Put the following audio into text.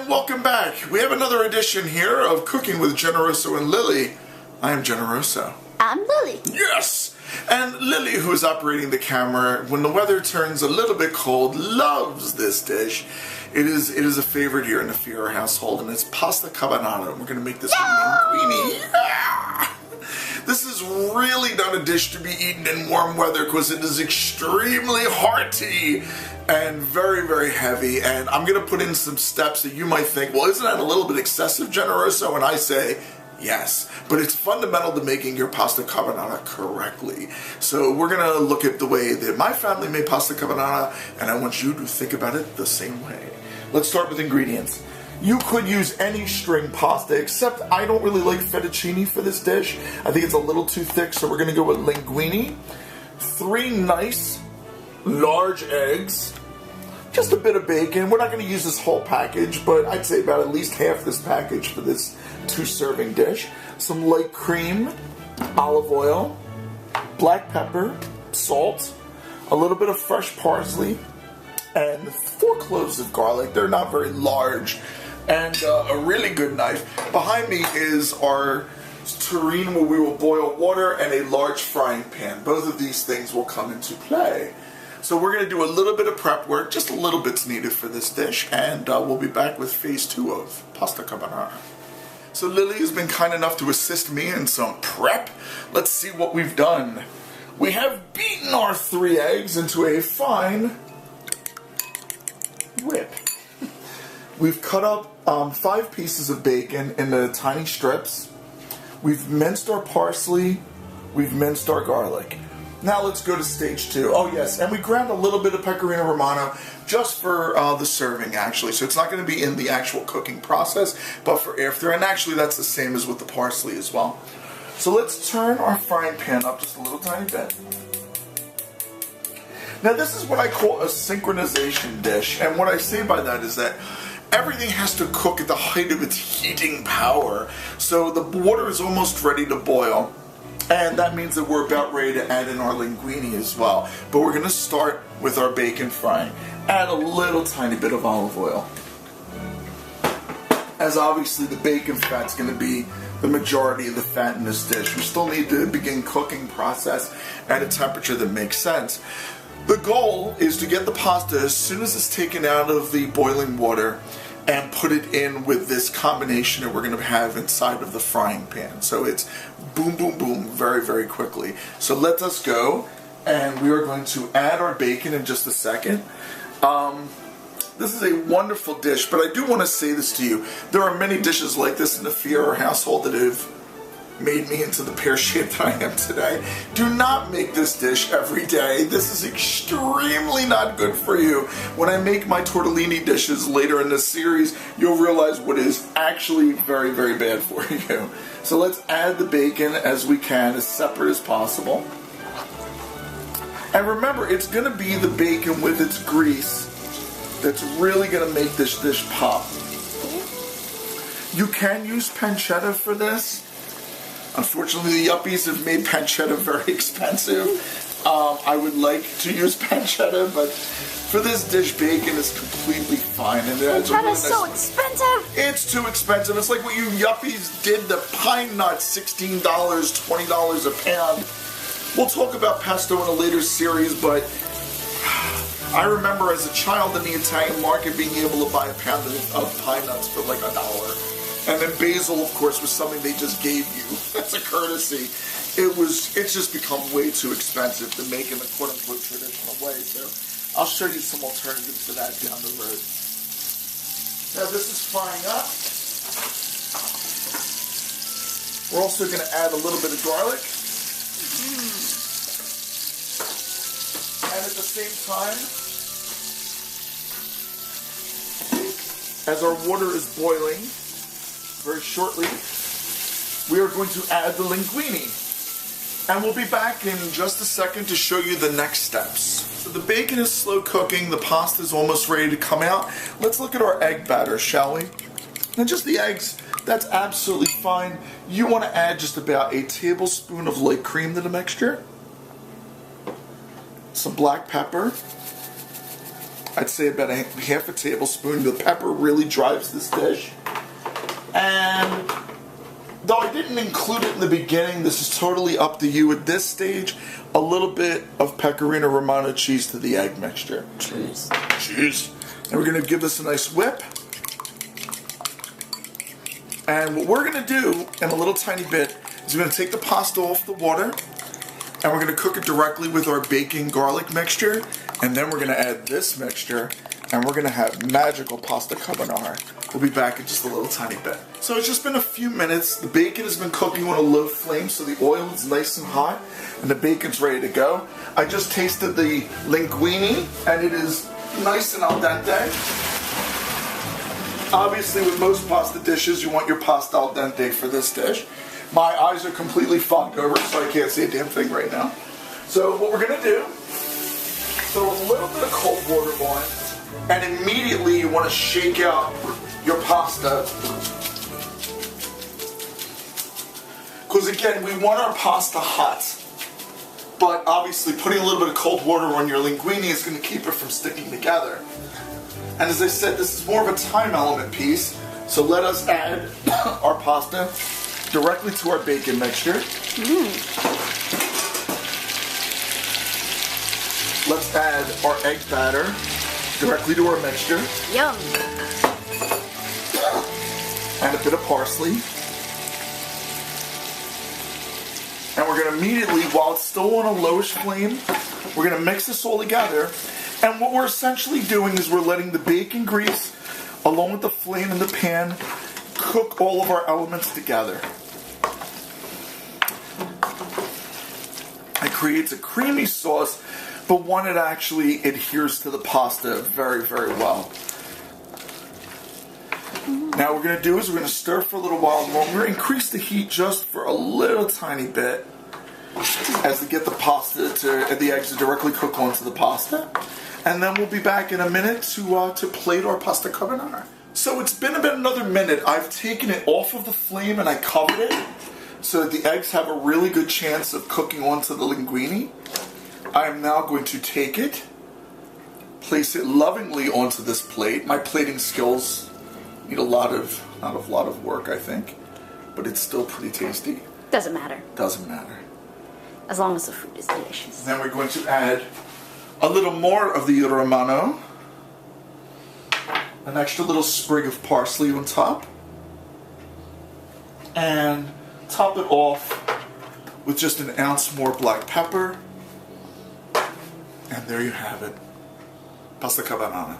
And welcome back. We have another edition here of Cooking with Generoso and Lily. I am Generoso. I'm Lily. Yes! And Lily, who is operating the camera, when the weather turns a little bit cold, loves this dish. It is a favorite here in the Fiera household, and it's pasta carbonara. We're going to make this with linguine. Yeah! This is really not a dish to be eaten in warm weather because it is extremely hearty and very, very heavy. And I'm going to put in some steps that you might think, well, isn't that a little bit excessive, Generoso? And I say, yes, but it's fundamental to making your pasta carbonara correctly. So we're going to look at the way that my family made pasta carbonara, and I want you to think about it the same way. Let's start with ingredients. You could use any string pasta, except I don't really like fettuccine for this dish. I think it's a little too thick, so we're going to go with linguine. 3 nice, large eggs. Just a bit of bacon. We're not going to use this whole package, but I'd say about at least half this package for this 2-serving dish. Some light cream, olive oil, black pepper, salt, a little bit of fresh parsley, and 4 cloves of garlic. They're not very large. And a really good knife. Behind me is our tureen where we will boil water and a large frying pan. Both of these things will come into play. So we're going to do a little bit of prep work, just a little bit's needed for this dish, and we'll be back with phase 2 of pasta carbonara. So Lily has been kind enough to assist me in some prep. Let's see what we've done. We have beaten our 3 eggs into a fine whip. We've cut up 5 pieces of bacon into tiny strips. We've minced our parsley. We've minced our garlic. Now let's go to stage 2. Oh yes, and we ground a little bit of Pecorino Romano just for the serving actually. So it's not going to be in the actual cooking process, but for after. And actually that's the same as with the parsley as well. So let's turn our frying pan up just a little tiny bit. Now this is what I call a synchronization dish. And what I say by that is that everything has to cook at the height of its heating power. So the water is almost ready to boil. And that means that we're about ready to add in our linguine as well. But we're going to start with our bacon frying. Add a little tiny bit of olive oil. As obviously the bacon fat's going to be the majority of the fat in this dish. We still need to begin cooking process at a temperature that makes sense. The goal is to get the pasta as soon as it's taken out of the boiling water and put it in with this combination that we're going to have inside of the frying pan. So it's boom, boom, boom very, very quickly. So let us go, and we are going to add our bacon in just a second. This is a wonderful dish, but I do want to say this to you. There are many dishes like this in the Fiera household that have made me into the pear shape that I am today. Do not make this dish every day. This is extremely not good for you. When I make my tortellini dishes later in this series, you'll realize what is actually very, very bad for you. So let's add the bacon as we can, as separate as possible. And remember, it's going to be the bacon with its grease that's really going to make this dish pop. You can use pancetta for this. Unfortunately, the yuppies have made pancetta very expensive. I would like to use pancetta, but for this dish, bacon is completely fine. And Pancetta's so expensive. It's too expensive. It's like what you yuppies did to pine nuts, $16, $20 a pound. We'll talk about pesto in a later series, but I remember as a child in the Italian market being able to buy a pound of pine nuts for like $1. And then basil, of course, was something they just gave you as a courtesy. It's just become way too expensive to make in the quote-unquote traditional way. So I'll show you some alternatives to that down the road. Now this is frying up. We're also going to add a little bit of garlic. And at the same time, as our water is boiling, very shortly, we are going to add the linguine. And we'll be back in just a second to show you the next steps. So the bacon is slow cooking, the pasta is almost ready to come out. Let's look at our egg batter, shall we? And just the eggs, that's absolutely fine. You want to add just about a tablespoon of light cream to the mixture. Some black pepper. I'd say about half a tablespoon. The pepper really drives this dish. And though I didn't include it in the beginning, this is totally up to you at this stage. A little bit of Pecorino Romano cheese to the egg mixture. Cheese. Cheese. And we're going to give this a nice whip. And what we're going to do in a little tiny bit is we're going to take the pasta off the water and we're going to cook it directly with our bacon garlic mixture. And then we're going to add this mixture and we're going to have magical pasta carbonara. We'll be back in just a little tiny bit. So it's just been a few minutes. The bacon has been cooking on a low flame, so the oil is nice and hot and the bacon's ready to go. I just tasted the linguine and it is nice and al dente. Obviously, with most pasta dishes, you want your pasta al dente for this dish. My eyes are completely fogged over, so I can't see a damn thing right now. So what we're going to do, throw a little bit of cold water on, and immediately you want to shake out your pasta. Because again, we want our pasta hot. But obviously, putting a little bit of cold water on your linguine is going to keep it from sticking together. And as I said, this is more of a time element piece, so let us add our pasta directly to our bacon mixture. Let's add our egg batter directly to our mixture. Yum. And a bit of parsley. And we're going to immediately, while it's still on a lowish flame, we're going to mix this all together. And what we're essentially doing is we're letting the bacon grease, along with the flame in the pan, cook all of our elements together. It creates a creamy sauce, but one that actually adheres to the pasta very, very well. Now what we're going to do is we're going to stir for a little while longer, increase the heat just for a little tiny bit, as to get the pasta and the eggs to directly cook onto the pasta. And then we'll be back in a minute to plate our pasta carbonara. So it's been about another minute. I've taken it off of the flame and I covered it so that the eggs have a really good chance of cooking onto the linguine. I am now going to take it, place it lovingly onto this plate. My plating skills need a lot of work, I think, but it's still pretty tasty. Doesn't matter. Doesn't matter. As long as the food is delicious. Then we're going to add a little more of the Romano, an extra little sprig of parsley on top, and top it off with just an ounce more black pepper, and there you have it, pasta carbonara.